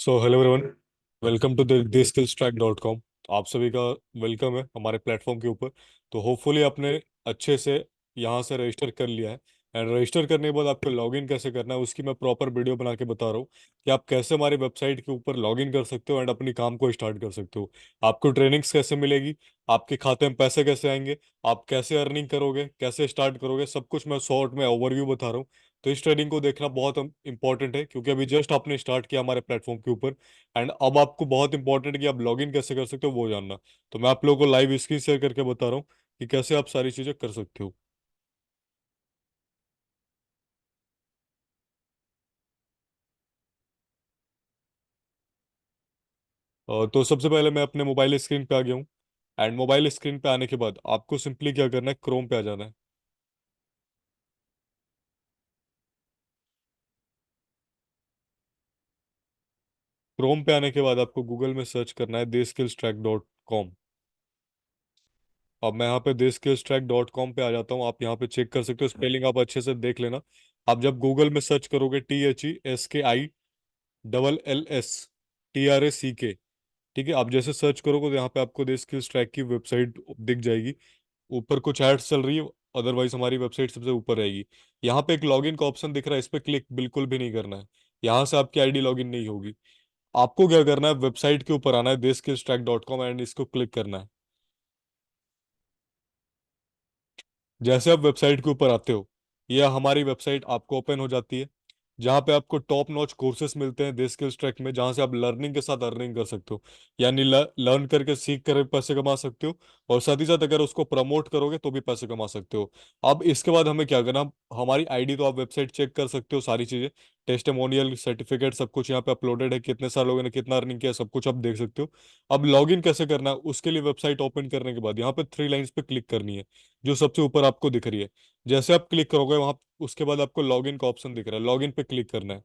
So hello everyone, welcome to theskillstrack.com। आप सभी का वेलकम है हमारे प्लेटफॉर्म के ऊपर। तो होपफुली आपने अच्छे से यहाँ से रजिस्टर कर लिया है। एंड रजिस्टर करने के बाद आपको लॉगिन कैसे करना है उसकी मैं प्रॉपर वीडियो बना के बता रहा हूँ कि आप कैसे हमारी वेबसाइट के ऊपर लॉगिन कर सकते हो एंड अपनी काम को स्टार्ट कर सकते हो। आपको ट्रेनिंग्स कैसे मिलेगी, आपके खाते में पैसे कैसे आएंगे, आप कैसे अर्निंग करोगे, कैसे स्टार्ट करोगे, सब कुछ मैं शॉर्ट में ओवरव्यू बता रहा हूँ। तो इस ट्रेडिंग को देखना बहुत इंपॉर्टेंट है क्योंकि अभी जस्ट आपने स्टार्ट किया हमारे प्लेटफॉर्म के ऊपर। एंड अब आपको बहुत इंपॉर्टेंट है कि आप लॉगिन कैसे कर सकते हो वो जानना। तो मैं आप लोगों को लाइव स्क्रीन शेयर करके बता रहा हूँ कि कैसे आप सारी चीज़ें कर सकते हो। तो सबसे पहले मैं अपने मोबाइल स्क्रीन पे आ गया हूँ। एंड मोबाइल स्क्रीन पे आने के बाद आपको सिंपली क्या करना है, क्रोम पे आ जाना है। क्रोम पे आने के बाद आपको गूगल में सर्च करना है theskillstrack.com। अब मैं यहाँ पे theskillstrack.com पे आ जाता हूँ। आप यहाँ पे चेक कर सकते हो, स्पेलिंग आप अच्छे से देख लेना। आप जब गूगल में सर्च करोगे THESKILLS ठीक है, आप जैसे सर्च करोगे तो यहाँ पे आपको देश की ट्रैक की वेबसाइट दिख जाएगी। ऊपर कुछ एड्स चल रही है, अदरवाइज हमारी वेबसाइट सबसे ऊपर रहेगी। यहाँ पे एक लॉगिन का ऑप्शन दिख रहा है, इस पे क्लिक बिल्कुल भी नहीं करना है। यहाँ से आपकी आईडी लॉगिन नहीं होगी। आपको क्या करना है, वेबसाइट के ऊपर आना है देश के ट्रैक.com एंड इसको क्लिक करना है। जैसे आप वेबसाइट के ऊपर आते हो, यह हमारी वेबसाइट आपको ओपन हो जाती है, जहाँ पे आपको टॉप नॉच कोर्सेज मिलते हैं देश के ट्रैक में, जहाँ से आप लर्निंग के साथ अर्निंग कर सकते हो। यानी लर्न करके सीख कर पैसे कमा सकते हो, और साथ ही साथ अगर उसको प्रमोट करोगे तो भी पैसे कमा सकते हो। अब इसके बाद हमें क्या करना, हमारी आईडी तो आप वेबसाइट चेक कर सकते हो, सारी चीज़ें टेस्टिमोनियल सर्टिफिकेट सब कुछ यहाँ पे अपलोडेड है, कितने साल लोगों ने कितना अर्निंग किया सब कुछ आप देख सकते हो। अब लॉगिन कैसे करना है उसके लिए, वेबसाइट ओपन करने के बाद यहाँ पे थ्री लाइंस पे क्लिक करनी है, जो सबसे ऊपर आपको दिख रही है। जैसे आप क्लिक करोगे वहां, उसके बाद आपको लॉगिन का ऑप्शन दिख रहा है, लॉगिन पे क्लिक करना है।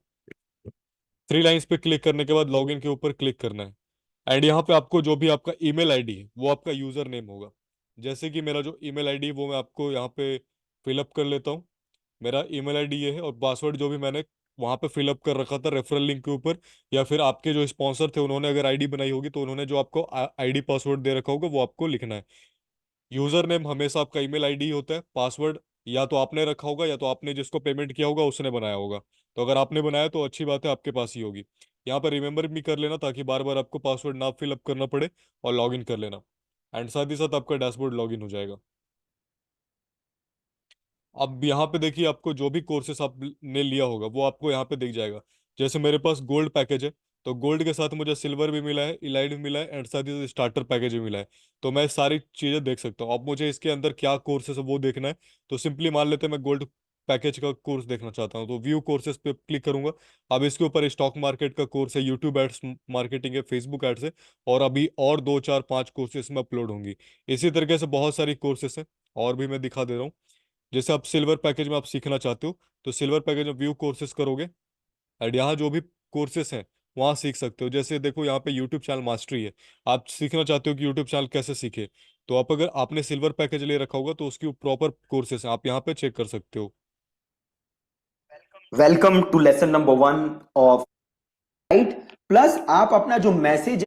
थ्री लाइंस पे क्लिक करने के बाद लॉगिन के ऊपर क्लिक करना है। एंड यहाँ पे आपको जो भी आपका ईमेल आईडी है वो आपका यूजर नेम होगा। जैसे कि मेरा जो ईमेल आईडी है वो मैं आपको यहाँ पे फिलअप कर लेता हूँ। मेरा ईमेल आईडी ये है, और पासवर्ड जो भी मैंने वहां पे फिलअप कर रखा था रेफरल लिंक के ऊपर, या फिर आपके जो स्पॉन्सर थे उन्होंने अगर आईडी बनाई होगी तो उन्होंने जो आपको आईडी पासवर्ड दे रखा होगा वो आपको लिखना है। यूजर नेम हमेशा आपका ईमेल आईडी होता है, पासवर्ड या तो आपने रखा होगा या तो आपने जिसको पेमेंट किया होगा उसने बनाया होगा। तो अगर आपने बनाया तो अच्छी बात है, आपके पास ही होगी। यहाँ पर रिमेंबर भी कर लेना ताकि बार बार आपको पासवर्ड ना फिलअप करना पड़े, और लॉगिन कर लेना। एंड साथ ही साथ आपका डैशबोर्ड लॉगिन हो जाएगा। अब यहाँ पे देखिए, आपको जो भी कोर्सेस आपने लिया होगा वो आपको यहाँ पे दिख जाएगा। जैसे मेरे पास गोल्ड पैकेज है, तो गोल्ड के साथ मुझे सिल्वर भी मिला है, इलाइट भी मिला है, एंड साथ ही साथ स्टार्टर पैकेज भी मिला है। तो मैं सारी चीज़ें देख सकता हूँ। अब मुझे इसके अंदर क्या कोर्सेस है वो देखना है। तो सिंपली मान लेते हैं मैं गोल्ड पैकेज का कोर्स देखना चाहता हूँ, तो व्यू कोर्सेज पे क्लिक करूंगा। अब इसके ऊपर स्टॉक मार्केट का कोर्स है, यूट्यूब एड्स मार्केटिंग है, फेसबुक एड्स है, और अभी और दो चार पांच कोर्सेज में अपलोड होंगी। इसी तरीके से बहुत सारी कोर्सेस हैं, और भी मैं दिखा दे रहा हूँ। जैसे आप सिल्वर पैकेज में आप सीखना चाहते हो, तो सिल्वर पैकेज में व्यू कोर्सेज करोगे, और यहाँ जो भी कोर्सेज हैं वहाँ सीख सकते हो। जैसे देखो यहाँ पे यूट्यूब चैनल मास्टरी है, आप सीखना चाहते हो कि यूट्यूब चैनल कैसे सीखे, तो आप अगर आपने सिल्वर पैकेज ले रखा होगा तो उसकी प्रॉपर कोर्सेज हैं, आप यहाँ पे चेक कर सकते हो। Welcome to lesson number 1 of right. Plus आप अपना जो मैसेज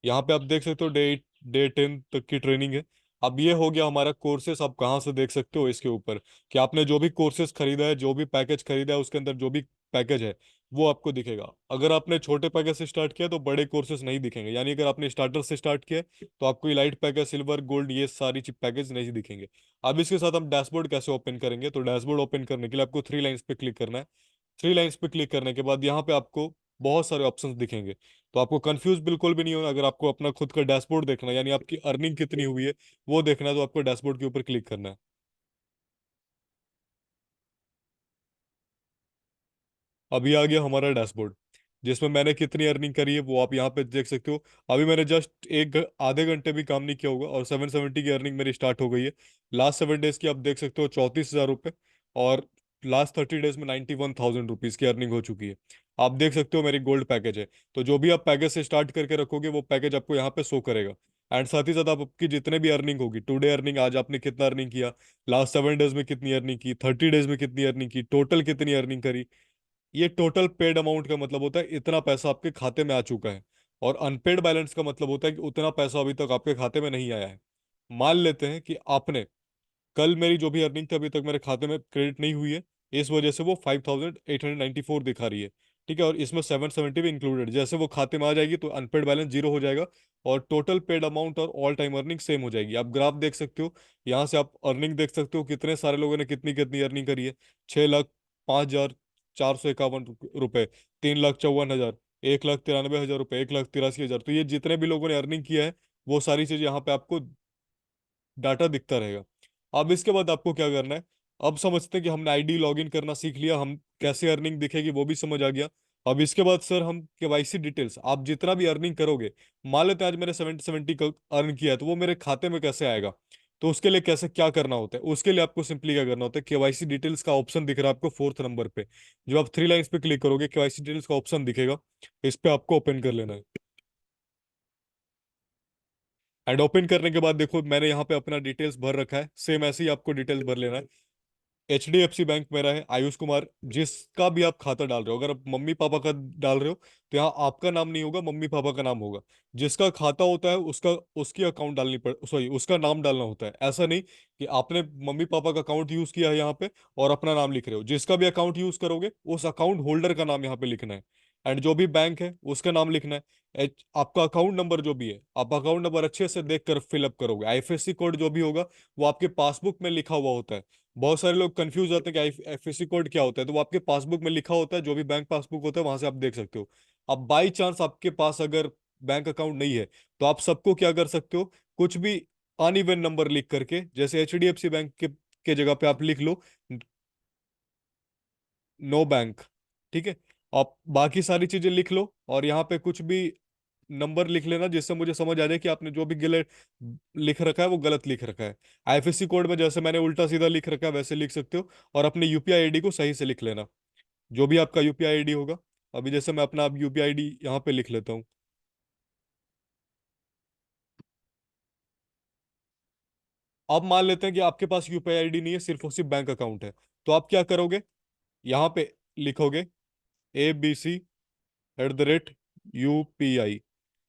यहाँ पे आप देख सकते हो डे 10 तक की ट्रेनिंग है। अब ये हो गया हमारा कोर्सेस, आप कहाँ से देख सकते हो इसके ऊपर, कि आपने जो भी कोर्सेस खरीदा है, जो भी पैकेज खरीदा है, उसके अंदर जो भी पैकेज है वो आपको दिखेगा। अगर आपने छोटे पैकेज से स्टार्ट किया तो बड़े कोर्सेज नहीं दिखेंगे, यानी अगर आपने स्टार्टर से स्टार्ट किया है, तो आपको इलाइट पैकेज, सिल्वर, गोल्ड, ये सारी पैकेज नहीं दिखेंगे। अब इसके साथ हम डैशबोर्ड कैसे ओपन करेंगे, तो डैशबोर्ड ओपन करने के लिए आपको थ्री लाइंस पे क्लिक करना है। थ्री लाइंस पे क्लिक करने के बाद यहाँ पे आपको बहुत सारे ऑप्शंस दिखेंगे। तो आपको कंफ्यूज बिल्कुल भी नहीं होना, अगर आपको अपना खुद का डैशबोर्ड देखना है, यानी आपकी अर्निंग कितनी हुई है वो देखना है, तो आपको डैशबोर्ड के ऊपर क्लिक करना है। अभी आ गया हमारा डैशबोर्ड, जिसमें मैंने कितनी अर्निंग करी है वो आप यहाँ पे देख सकते हो। अभी मैंने जस्ट आधे घंटे भी काम नहीं किया होगा और 770 की अर्निंग मेरी स्टार्ट हो गई है। लास्ट 7 डेज की आप देख सकते हो 34,000 रुपये, और लास्ट 30 डेज में 91,000 रुपीज़ की अर्निंग हो चुकी है। आप देख सकते हो मेरी गोल्ड पैकेज है। तो जो भी आप पैकेज से स्टार्ट करके रखोगे वो पैकेज आपको यहाँ पे शो करेगा। एंड साथ ही साथ आपकी जितने भी अर्निंग होगी, टुडे अर्निंग, आज आपने कितना अर्निंग किया, लास्ट 7 डेज में कितनी अर्निंग की, 30 डेज में कितनी अर्निंग की, टोटल कितनी अर्निंग करी, ये टोटल पेड अमाउंट का मतलब होता है इतना पैसा आपके खाते में आ चुका है। और अनपेड बैलेंस का मतलब होता है कि उतना पैसा अभी तक आपके खाते में नहीं आया है। मान लेते हैं कि आपने कल मेरी जो भी अर्निंग थी अभी तक मेरे खाते में क्रेडिट नहीं हुई है, इस वजह से वो 5894 दिखा रही है। ठीक है, और इसमें 770 भी इंक्लूडेड। जैसे वो खाते में आ जाएगी तो अनपेड बैलेंस जीरो हो जाएगा, और टोटल पेड अमाउंट और ऑल टाइम अर्निंग सेम हो जाएगी। आप ग्राफ देख सकते हो, यहाँ से आप अर्निंग देख सकते हो कितने सारे लोगों ने कितनी कितनी अर्निंग करी है। 6,05,451 रुपए, 3,54,000, 1,93,000 रुपए, 1,83,000। तो ये जितने भी लोगों ने अर्निंग किया है वो सारी चीज यहाँ पे आपको डाटा दिखता रहेगा। अब इसके बाद आपको क्या करना है, अब समझते हैं कि हमने आईडी लॉगिन करना सीख लिया, हम कैसे अर्निंग दिखेगी वो भी समझ आ गया। अब इसके बाद सर हम केवाईसी डिटेल्स, आप जितना भी अर्निंग करोगे, मान लेते हैं आज मैंने 70 अर्न किया है तो वो मेरे खाते में कैसे आएगा। तो उसके लिए कैसे क्या करना होता है, उसके लिए आपको सिंपली क्या करना होता है, केवाईसी डिटेल्स का ऑप्शन दिख रहा है आपको फोर्थ नंबर पे। जो आप थ्री लाइंस पे क्लिक करोगे केवाईसी डिटेल्स का ऑप्शन दिखेगा, इस पे आपको ओपन कर लेना है। एंड ओपन करने के बाद देखो मैंने यहाँ पे अपना डिटेल्स भर रखा है, सेम ऐसे ही आपको डिटेल्स भर लेना है। HDFC बैंक मेरा है, आयुष कुमार। जिसका भी आप खाता डाल रहे हो, अगर आप मम्मी पापा का डाल रहे हो तो यहाँ आपका नाम नहीं होगा, मम्मी पापा का नाम होगा। जिसका खाता होता है उसका, उसकी अकाउंट डालनी पड़, सॉरी उसका नाम डालना होता है। ऐसा नहीं कि आपने मम्मी पापा का अकाउंट यूज किया है यहाँ पे और अपना नाम लिख रहे हो। जिसका भी अकाउंट यूज करोगे उस अकाउंट होल्डर का नाम यहाँ पे लिखना है। एंड जो भी बैंक है उसका नाम लिखना है। आपका अकाउंट नंबर जो भी है, आप अकाउंट नंबर अच्छे से देख कर फिलअप करोगे। IFSC कोड जो भी होगा वो आपके पासबुक में लिखा हुआ होता है। बहुत सारे लोग कंफ्यूज होते हैं कि IFSC कोड क्या होता है, तो वो आपके पासबुक में लिखा होता है, जो भी बैंक पासबुक होता है वहां से आप देख सकते हो। अब बाई चांस आपके पास अगर बैंक अकाउंट नहीं है तो आप सबको क्या कर सकते हो, कुछ भी अनइवन नंबर लिख करके, जैसे HDFC बैंक के जगह पे आप लिख लो नो बैंक। ठीक है, आप बाकी सारी चीजें लिख लो और यहाँ पे कुछ भी नंबर लिख लेना जिससे मुझे समझ आ जाए कि आपने जो भी गलत लिख रखा है वो गलत लिख रखा है। IFSC कोड में जैसे मैंने उल्टा सीधा लिख रखा है वैसे लिख सकते हो, और अपने UPI आईडी को सही से लिख लेना, जो भी आपका UPI आईडी होगा। अभी जैसे मैं अपना अब UPI आईडी यहाँ पे लिख लेता हूँ। अब मान लेते हैं कि आपके पास UPI आईडी नहीं है, सिर्फ और सिर्फ बैंक अकाउंट है। तो आप क्या करोगे, यहाँ पे लिखोगे ABC@UPI।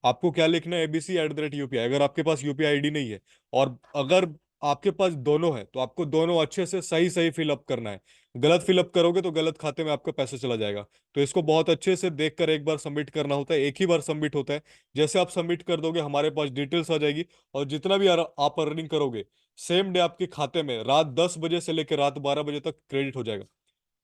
आपको क्या लिखना है, ABC@UPI। अगर आपके पास UPI आईडी नहीं है, और अगर आपके पास दोनों है तो आपको दोनों अच्छे से सही सही फिलअप करना है। गलत फिलअप करोगे तो गलत खाते में आपका पैसा चला जाएगा। तो इसको बहुत अच्छे से देख कर एक बार सबमिट करना होता है, एक ही बार सबमिट होता है। जैसे आप सबमिट कर दोगे हमारे पास डिटेल्स आ जाएगी, और जितना भी आप अर्निंग करोगे सेम डे आपके खाते में रात 10 बजे से लेकर रात 12 बजे तक क्रेडिट हो जाएगा।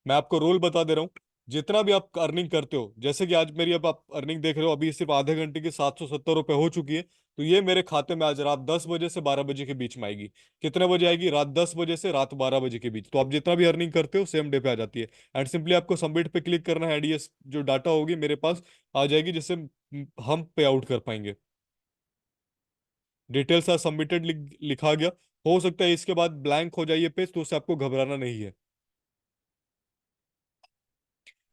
मैं आपको रोल बता दे रहा हूँ, जितना भी आप अर्निंग करते हो, जैसे कि आज मेरी, अब आप अर्निंग देख रहे हो, अभी सिर्फ आधे घंटे की 770 रुपये हो चुकी है। तो ये मेरे खाते में आज रात 10 बजे से 12 बजे के बीच में आएगी। कितने बजे आएगी, रात 10 बजे से रात 12 बजे के बीच। तो आप जितना भी अर्निंग करते हो सेम डे पे आ जाती है। एंड सिंपली आपको सबमिट पे क्लिक करना है, एडीएस जो डाटा होगी मेरे पास आ जाएगी, जिससे हम पे आउट कर पाएंगे। डिटेल्स आर सबमिटेड लिखा गया। हो सकता है इसके बाद ब्लैंक हो जाइए पेज, तो उससे आपको घबराना नहीं है।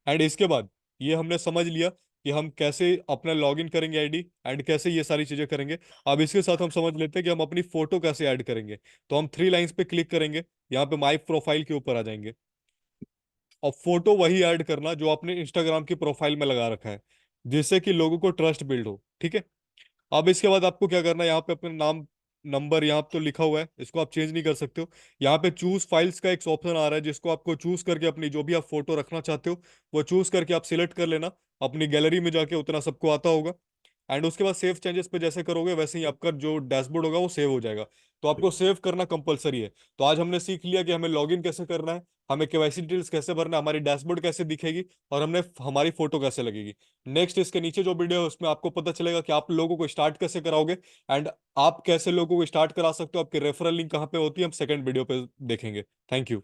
एंड इसके बाद ये हमने समझ लिया कि हम कैसे अपना लॉगिन करेंगे आईडी, एंड कैसे ये सारी चीजें करेंगे। अब इसके साथ हम समझ लेते हैं कि हम अपनी फोटो कैसे ऐड करेंगे। तो हम थ्री लाइंस पे क्लिक करेंगे, यहाँ पे माई प्रोफाइल के ऊपर आ जाएंगे, और फोटो वही ऐड करना जो आपने इंस्टाग्राम की प्रोफाइल में लगा रखा है, जिससे कि लोगों को ट्रस्ट बिल्ड हो। ठीक है, अब इसके बाद आपको क्या करना है, यहाँ पे अपना नाम नंबर यहाँ पे तो लिखा हुआ है, इसको आप चेंज नहीं कर सकते हो। यहाँ पे चूज फाइल्स का एक ऑप्शन आ रहा है, जिसको आपको चूज करके अपनी जो भी आप फोटो रखना चाहते हो वो चूज करके आप सिलेक्ट कर लेना। अपनी गैलरी में जाके उतना सबको आता होगा। एंड उसके बाद सेव चेंजेस पे जैसे करोगे वैसे ही आपका जो डैशबोर्ड होगा वो सेव हो जाएगा। तो आपको सेव करना कंपलसरी है। तो आज हमने सीख लिया कि हमें लॉगिन कैसे करना है, हमें केवाईसी डिटेल्स कैसे भरना है, हमारी डैशबोर्ड कैसे दिखेगी, और हमने हमारी फोटो कैसे लगेगी। नेक्स्ट इसके नीचे जो वीडियो है उसमें आपको पता चलेगा कि आप लोगों को स्टार्ट कैसे कराओगे, एंड आप कैसे लोगों को स्टार्ट करा सकते हो, आपके रेफरल लिंक कहाँ पे होती है, हम सेकंड वीडियो पे देखेंगे। Thank you.